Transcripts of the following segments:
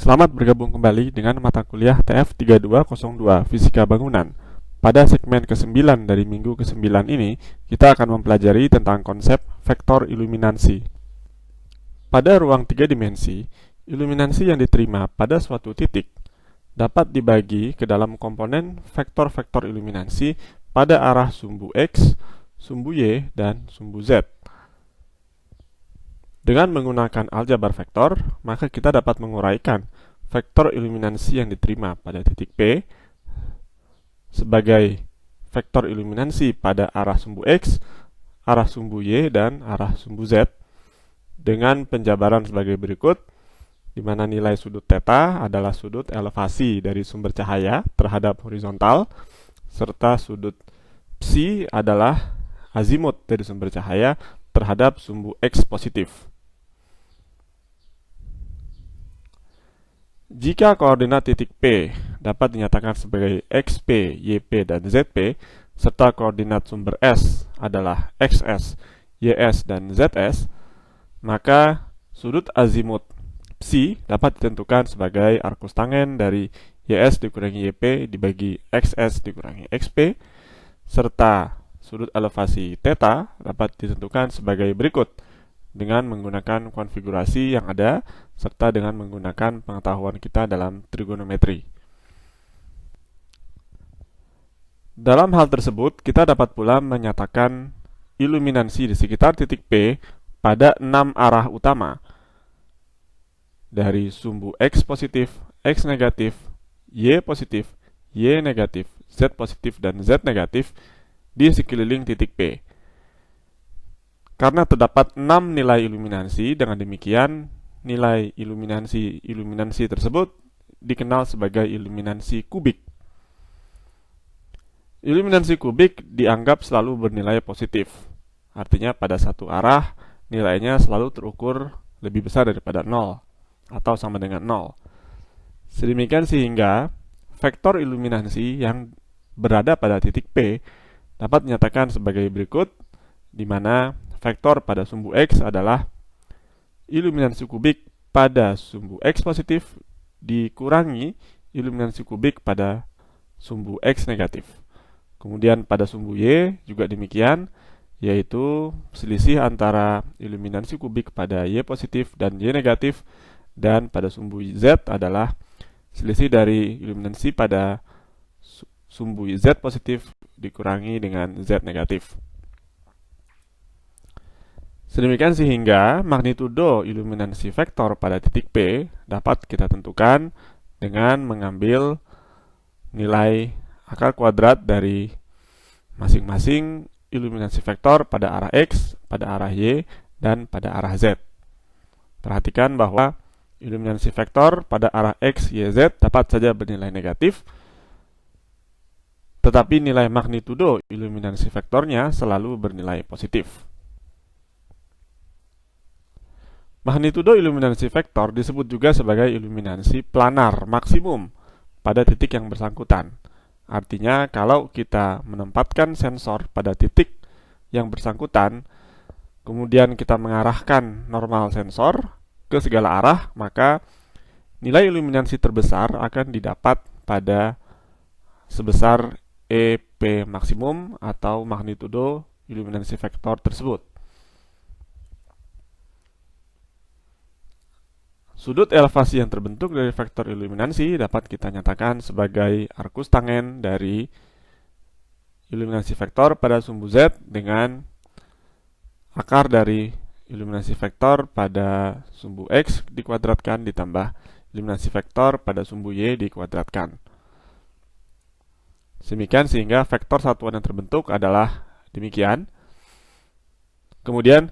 Selamat bergabung kembali dengan mata kuliah TF3202 Fisika Bangunan. Pada segmen ke-9 dari minggu ke-9 ini, kita akan mempelajari tentang konsep vektor iluminansi. Pada ruang 3 dimensi, iluminansi yang diterima pada suatu titik dapat dibagi ke dalam komponen vektor-vektor iluminansi pada arah sumbu X, sumbu Y, dan sumbu Z. Dengan menggunakan aljabar vektor, maka kita dapat menguraikan vektor iluminansi yang diterima pada titik P sebagai vektor iluminansi pada arah sumbu X, arah sumbu Y, dan arah sumbu Z dengan penjabaran sebagai berikut, di mana nilai sudut theta adalah sudut elevasi dari sumber cahaya terhadap horizontal, serta sudut psi adalah azimut dari sumber cahaya terhadap sumbu X positif. Jika koordinat titik P dapat dinyatakan sebagai XP, YP, dan ZP, serta koordinat sumber S adalah XS, YS, dan ZS, maka sudut azimut psi dapat ditentukan sebagai arcus tangen dari YS dikurangi YP dibagi XS dikurangi XP, serta sudut elevasi theta dapat ditentukan sebagai berikut dengan menggunakan konfigurasi yang ada serta dengan menggunakan pengetahuan kita dalam trigonometri. Dalam hal tersebut, kita dapat pula menyatakan iluminansi di sekitar titik P pada 6 arah utama dari sumbu X positif, X negatif, Y positif, Y negatif, Z positif, dan Z negatif di sekeliling titik P. Karena terdapat 6 nilai iluminansi, dengan demikian nilai iluminansi tersebut dikenal sebagai iluminansi kubik. Iluminansi kubik dianggap selalu bernilai positif. Artinya pada satu arah nilainya selalu terukur lebih besar daripada 0 atau sama dengan 0. Sedemikian sehingga vektor iluminansi yang berada pada titik P dapat dinyatakan sebagai berikut, di mana vektor pada sumbu X adalah iluminansi kubik pada sumbu X positif dikurangi iluminansi kubik pada sumbu X negatif. Kemudian pada sumbu Y juga demikian, yaitu selisih antara iluminansi kubik pada Y positif dan Y negatif, dan pada sumbu Z adalah selisih dari iluminansi pada sumbu Z positif dikurangi dengan Z negatif. Sedemikian sehingga magnitudo iluminansi vektor pada titik P dapat kita tentukan dengan mengambil nilai akar kuadrat dari masing-masing iluminansi vektor pada arah X, pada arah Y, dan pada arah Z. Perhatikan bahwa iluminansi vektor pada arah X, Y, Z dapat saja bernilai negatif, tetapi nilai magnitudo iluminansi vektornya selalu bernilai positif. Magnitudo iluminansi vektor disebut juga sebagai iluminansi planar maksimum pada titik yang bersangkutan. Artinya, kalau kita menempatkan sensor pada titik yang bersangkutan, kemudian kita mengarahkan normal sensor ke segala arah, maka nilai iluminansi terbesar akan didapat pada sebesar EP maksimum atau magnitudo iluminansi vektor tersebut. Sudut elevasi yang terbentuk dari vektor iluminansi dapat kita nyatakan sebagai arcus tangen dari iluminansi vektor pada sumbu Z dengan akar dari iluminansi vektor pada sumbu X dikuadratkan ditambah iluminansi vektor pada sumbu Y dikuadratkan. Demikian sehingga vektor satuan yang terbentuk adalah demikian. Kemudian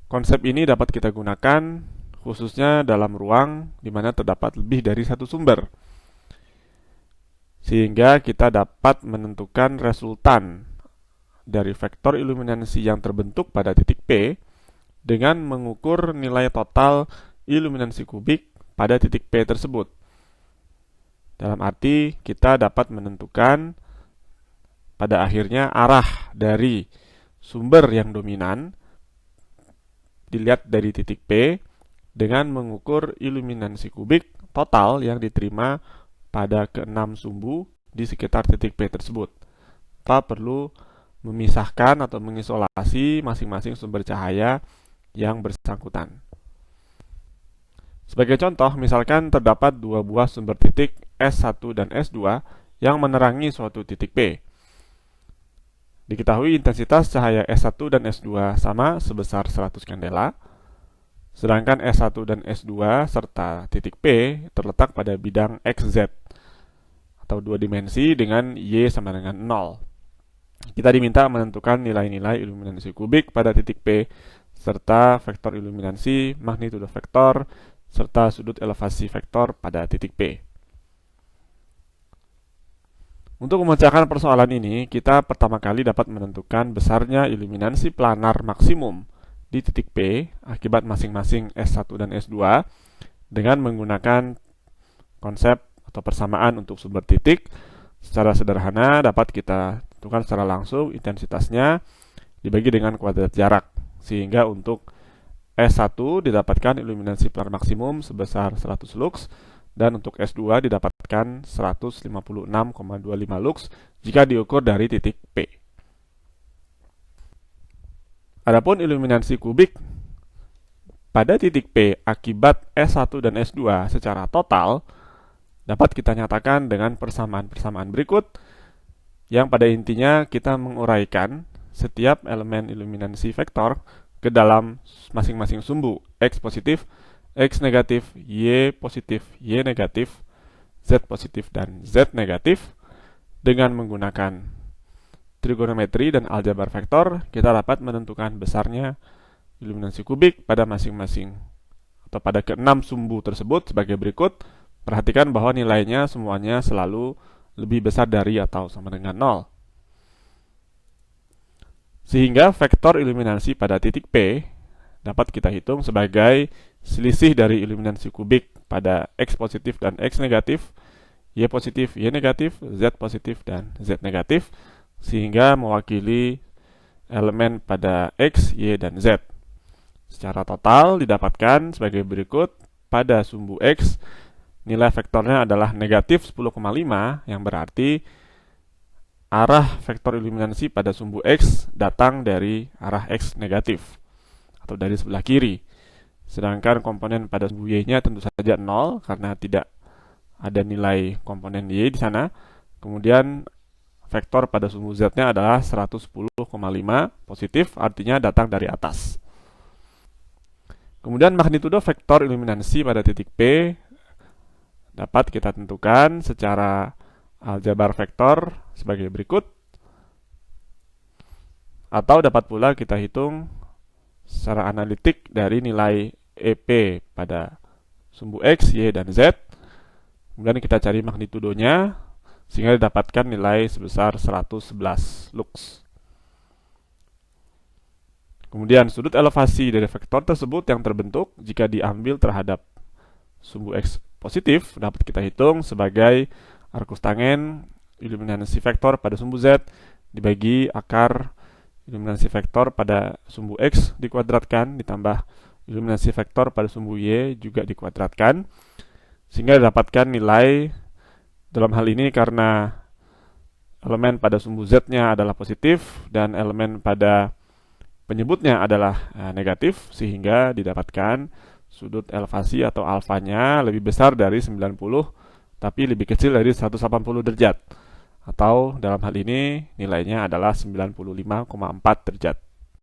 konsep ini dapat kita gunakan khususnya dalam ruang di mana terdapat lebih dari satu sumber, sehingga kita dapat menentukan resultan dari vektor iluminansi yang terbentuk pada titik P dengan mengukur nilai total iluminansi kubik pada titik P tersebut. Dalam arti kita dapat menentukan pada akhirnya arah dari sumber yang dominan dilihat dari titik P dengan mengukur iluminasi kubik total yang diterima pada ke-6 sumbu di sekitar titik P tersebut. Kita perlu memisahkan atau mengisolasi masing-masing sumber cahaya yang bersangkutan. Sebagai contoh, misalkan terdapat dua buah sumber titik S1 dan S2 yang menerangi suatu titik P. Diketahui intensitas cahaya S1 dan S2 sama sebesar 100 kandela, sedangkan S1 dan S2 serta titik P terletak pada bidang XZ atau dua dimensi dengan Y sama dengan 0. Kita diminta menentukan nilai-nilai iluminasi kubik pada titik P serta vektor iluminasi, magnitudo vektor, serta sudut elevasi vektor pada titik P. Untuk memecahkan persoalan ini, kita pertama kali dapat menentukan besarnya iluminasi planar maksimum di titik P akibat masing-masing S1 dan S2 dengan menggunakan konsep atau persamaan untuk sumber titik. Secara sederhana dapat kita tentukan secara langsung intensitasnya dibagi dengan kuadrat jarak, sehingga untuk S1 didapatkan iluminasi planar maksimum sebesar 100 lux dan untuk S2 didapatkan 156,25 lux jika diukur dari titik P. Adapun iluminasi kubik pada titik P akibat S1 dan S2 secara total dapat kita nyatakan dengan persamaan-persamaan berikut, yang pada intinya kita menguraikan setiap elemen iluminasi vektor ke dalam masing-masing sumbu X positif, X negatif, Y positif, Y negatif, Z positif, dan Z negatif. Dengan menggunakan trigonometri dan aljabar vektor, kita dapat menentukan besarnya iluminasi kubik pada masing-masing atau pada ke-6 sumbu tersebut sebagai berikut. Perhatikan bahwa nilainya semuanya selalu lebih besar dari atau sama dengan 0. Sehingga vektor iluminasi pada titik P dapat kita hitung sebagai selisih dari iluminasi kubik pada X positif dan X negatif, Y positif, Y negatif, Z positif, dan Z negatif, sehingga mewakili elemen pada X, Y, dan Z. Secara total didapatkan sebagai berikut. Pada sumbu X, nilai vektornya adalah negatif 10,5, yang berarti arah vektor iluminasi pada sumbu X datang dari arah X negatif atau dari sebelah kiri. Sedangkan komponen pada sumbu Y-nya tentu saja 0 karena tidak ada nilai komponen Y di sana. Kemudian vektor pada sumbu Z-nya adalah 110,5 positif, artinya datang dari atas. Kemudian magnitudo vektor iluminasi pada titik P dapat kita tentukan secara aljabar vektor sebagai berikut, atau dapat pula kita hitung secara analitik dari nilai EP pada sumbu X, Y, dan Z. Kemudian kita cari magnitudonya sehingga didapatkan nilai sebesar 111 lux. Kemudian sudut elevasi dari vektor tersebut yang terbentuk jika diambil terhadap sumbu X positif dapat kita hitung sebagai arcus tangen iluminasi vektor pada sumbu Z dibagi akar iluminasi vektor pada sumbu X dikuadratkan ditambah iluminasi vektor pada sumbu Y juga dikuadratkan, sehingga didapatkan nilai. Dalam hal ini karena elemen pada sumbu Z-nya adalah positif dan elemen pada penyebutnya adalah negatif, sehingga didapatkan sudut elevasi atau alfanya lebih besar dari 90 tapi lebih kecil dari 180 derajat, atau dalam hal ini nilainya adalah 95,4 derajat.